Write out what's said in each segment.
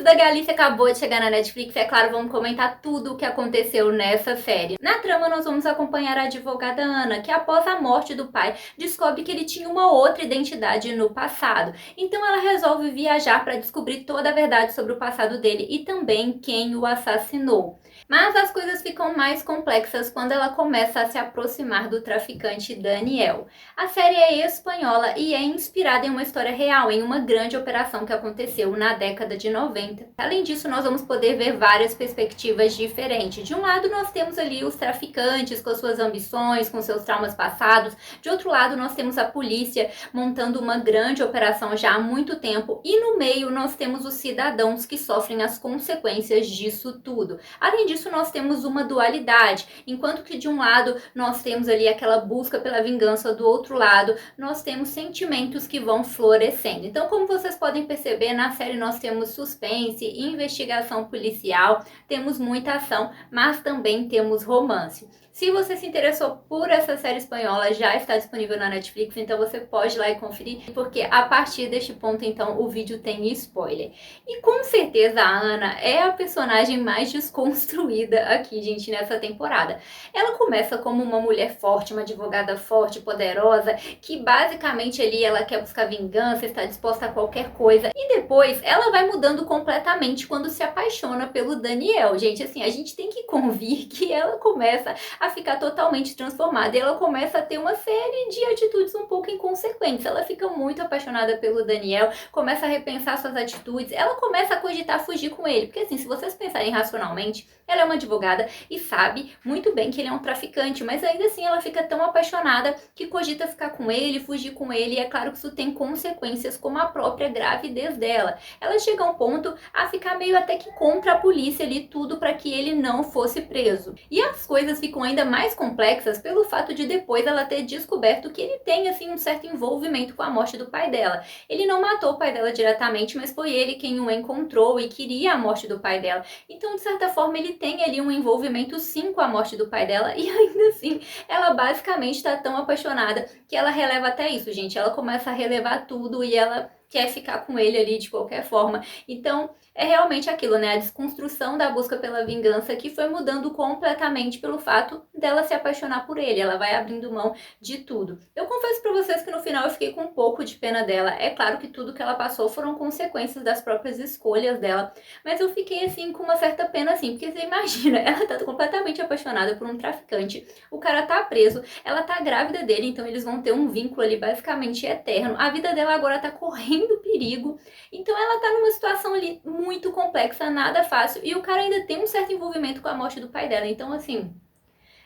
da Galícia acabou de chegar na Netflix, é claro, vamos comentar tudo o que aconteceu nessa série. Na trama, nós vamos acompanhar a advogada Ana, que após a morte do pai, descobre que ele tinha uma outra identidade no passado. Então ela resolve viajar para descobrir toda a verdade sobre o passado dele e também quem o assassinou. Mas as coisas ficam mais complexas quando ela começa a se aproximar do traficante Daniel. A série é espanhola e é inspirada em uma história real, em uma grande operação que aconteceu na década de 90. Além disso, nós vamos poder ver várias perspectivas diferentes. De um lado, nós temos ali os traficantes com suas ambições, com seus traumas passados. De outro lado, nós temos a polícia montando uma grande operação já há muito tempo. E no meio, nós temos os cidadãos que sofrem as consequências disso tudo. Além disso, nós temos uma dualidade. Enquanto que de um lado, nós temos ali aquela busca pela vingança, do outro lado, nós temos sentimentos que vão florescendo. Então, como vocês podem perceber, na série nós temos suspense, investigação policial, temos muita ação, mas também temos romance. Se você se interessou por essa série espanhola, já está disponível na Netflix, então você pode ir lá e conferir, porque a partir deste ponto, então, o vídeo tem spoiler. E com certeza a Ana é a personagem mais desconstruída aqui, gente, nessa temporada. Ela começa como uma mulher forte, uma advogada forte, poderosa, que basicamente ali ela quer buscar vingança, está disposta a qualquer coisa. E depois ela vai mudando completamente quando se apaixona pelo Daniel. Gente, assim, a gente tem que convir que ela começa a ficar totalmente transformada. E ela começa a ter uma série de atitudes um pouco inconsequentes. Ela fica muito apaixonada pelo Daniel, começa a repensar suas atitudes, ela começa a cogitar fugir com ele. Porque assim, se vocês pensarem racionalmente, ela é uma advogada e sabe muito bem que ele é um traficante, mas ainda assim ela fica tão apaixonada que cogita ficar com ele, fugir com ele, e é claro que isso tem consequências como a própria gravidez dela. Ela chega a um ponto a ficar meio até que contra a polícia ali, tudo para que ele não fosse preso. E as coisas ficam ainda mais complexas pelo fato de depois ela ter descoberto que ele tem assim um certo envolvimento com a morte do pai dela. Ele não matou o pai dela diretamente, mas foi ele quem o encontrou e queria a morte do pai dela. Então, de certa forma, ele tem ali um envolvimento sim com a morte do pai dela, e ainda assim, ela basicamente está tão apaixonada que ela releva até isso, gente. Ela começa a relevar tudo e ela quer ficar com ele ali de qualquer forma. Então, é realmente aquilo, né? A desconstrução da busca pela vingança que foi mudando completamente pelo fato dela se apaixonar por ele. Ela vai abrindo mão de tudo. Eu confesso pra vocês que no final eu fiquei com um pouco de pena dela. É claro que tudo que ela passou foram consequências das próprias escolhas dela, mas eu fiquei assim com uma certa pena assim, porque você imagina, ela tá completamente apaixonada por um traficante, o cara tá preso, ela tá grávida dele, então eles vão ter um vínculo ali basicamente eterno. A vida dela agora tá correndo perigo, então ela tá numa situação ali muito complexa, nada fácil, e o cara ainda tem um certo envolvimento com a morte do pai dela, então assim,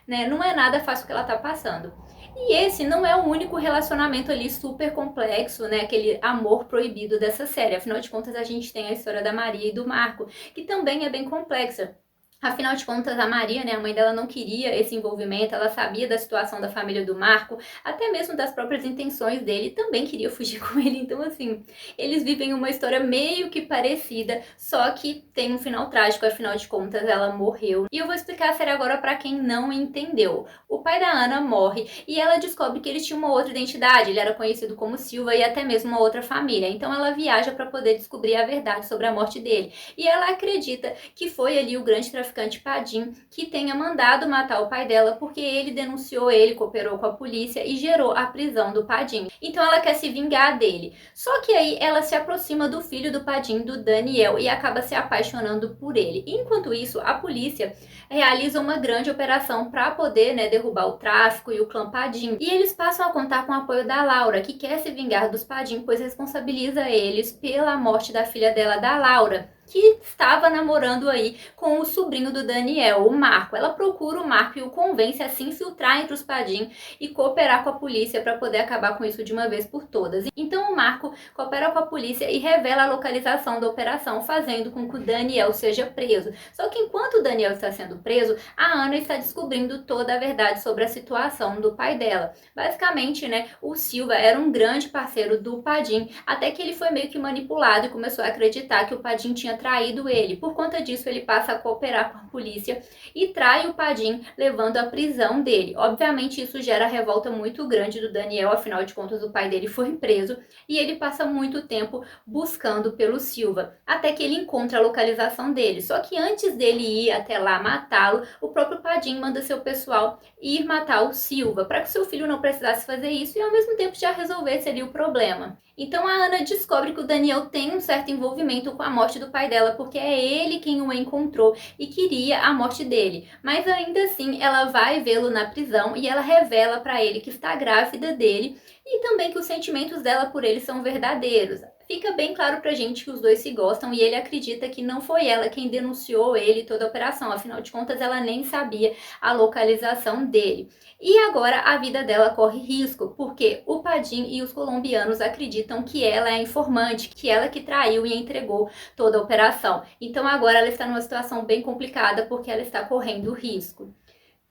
né, não é nada fácil o que ela tá passando. E esse não é o único relacionamento ali super complexo, né, aquele amor proibido dessa série. Afinal de contas, a gente tem a história da Maria e do Marco, que também é bem complexa. Afinal de contas, a Maria, né, a mãe dela não queria esse envolvimento, ela sabia da situação da família do Marco, até mesmo das próprias intenções dele, também queria fugir com ele. Então, assim, eles vivem uma história meio que parecida, só que tem um final trágico, afinal de contas, ela morreu. E eu vou explicar a série agora pra quem não entendeu. O pai da Ana morre e ela descobre que ele tinha uma outra identidade, ele era conhecido como Silva e até mesmo uma outra família. Então, ela viaja para poder descobrir a verdade sobre a morte dele. E ela acredita que foi ali o grande traficante Padim que tenha mandado matar o pai dela porque ele denunciou ele, cooperou com a polícia e gerou a prisão do Padim. Então ela quer se vingar dele. Só que aí ela se aproxima do filho do Padim, do Daniel, e acaba se apaixonando por ele. Enquanto isso, a polícia realiza uma grande operação para poder, né, derrubar o tráfico e o clã Padim. E eles passam a contar com o apoio da Laura, que quer se vingar dos Padim, pois responsabiliza eles pela morte da filha dela, da Laura, que estava namorando aí com o sobrinho do Daniel, o Marco. Ela procura o Marco e o convence a se infiltrar entre os Padim e cooperar com a polícia para poder acabar com isso de uma vez por todas. Então o Marco coopera com a polícia e revela a localização da operação, fazendo com que o Daniel seja preso. Só que enquanto o Daniel está sendo preso, a Ana está descobrindo toda a verdade sobre a situação do pai dela. Basicamente, né, o Silva era um grande parceiro do Padim, até que ele foi meio que manipulado e começou a acreditar que o Padim tinha traído ele. Por conta disso, ele passa a cooperar com a polícia e trai o Padim, levando à prisão dele. Obviamente, isso gera revolta muito grande do Daniel, afinal de contas, o pai dele foi preso e ele passa muito tempo buscando pelo Silva, até que ele encontra a localização dele. Só que antes dele ir até lá matá-lo, o próprio Padim manda seu pessoal ir matar o Silva, para que seu filho não precisasse fazer isso e ao mesmo tempo já resolvesse ali o problema. Então a Ana descobre que o Daniel tem um certo envolvimento com a morte do pai dela, porque é ele quem o encontrou e queria a morte dele. Mas ainda assim, ela vai vê-lo na prisão e ela revela para ele que está grávida dele e também que os sentimentos dela por ele são verdadeiros. Fica bem claro pra gente que os dois se gostam e ele acredita que não foi ela quem denunciou ele toda a operação, afinal de contas ela nem sabia a localização dele. E agora a vida dela corre risco, porque o Padim e os colombianos acreditam que ela é a informante, que ela que traiu e entregou toda a operação. Então agora ela está numa situação bem complicada porque ela está correndo risco.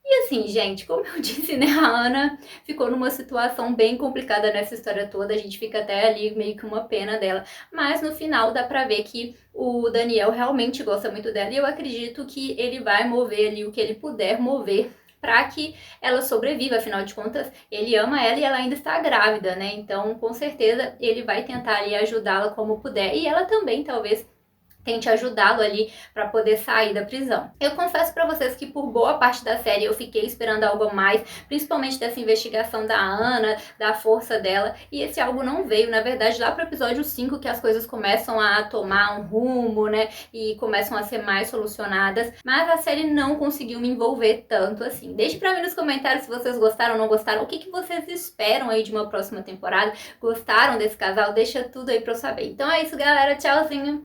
E assim, gente, como eu disse, né, a Ana ficou numa situação bem complicada nessa história toda, a gente fica até ali meio que uma pena dela, mas no final dá pra ver que o Daniel realmente gosta muito dela e eu acredito que ele vai mover ali o que ele puder mover para que ela sobreviva, afinal de contas, ele ama ela e ela ainda está grávida, né, então com certeza ele vai tentar ali ajudá-la como puder e ela também talvez tente ajudá-lo ali para poder sair da prisão. Eu confesso para vocês que por boa parte da série eu fiquei esperando algo a mais, principalmente dessa investigação da Ana, da força dela, e esse algo não veio, na verdade, lá pro episódio 5 que as coisas começam a tomar um rumo, né, e começam a ser mais solucionadas, mas a série não conseguiu me envolver tanto assim. Deixe para mim nos comentários se vocês gostaram ou não gostaram, o que vocês esperam aí de uma próxima temporada, gostaram desse casal, deixa tudo aí para eu saber. Então é isso, galera, tchauzinho!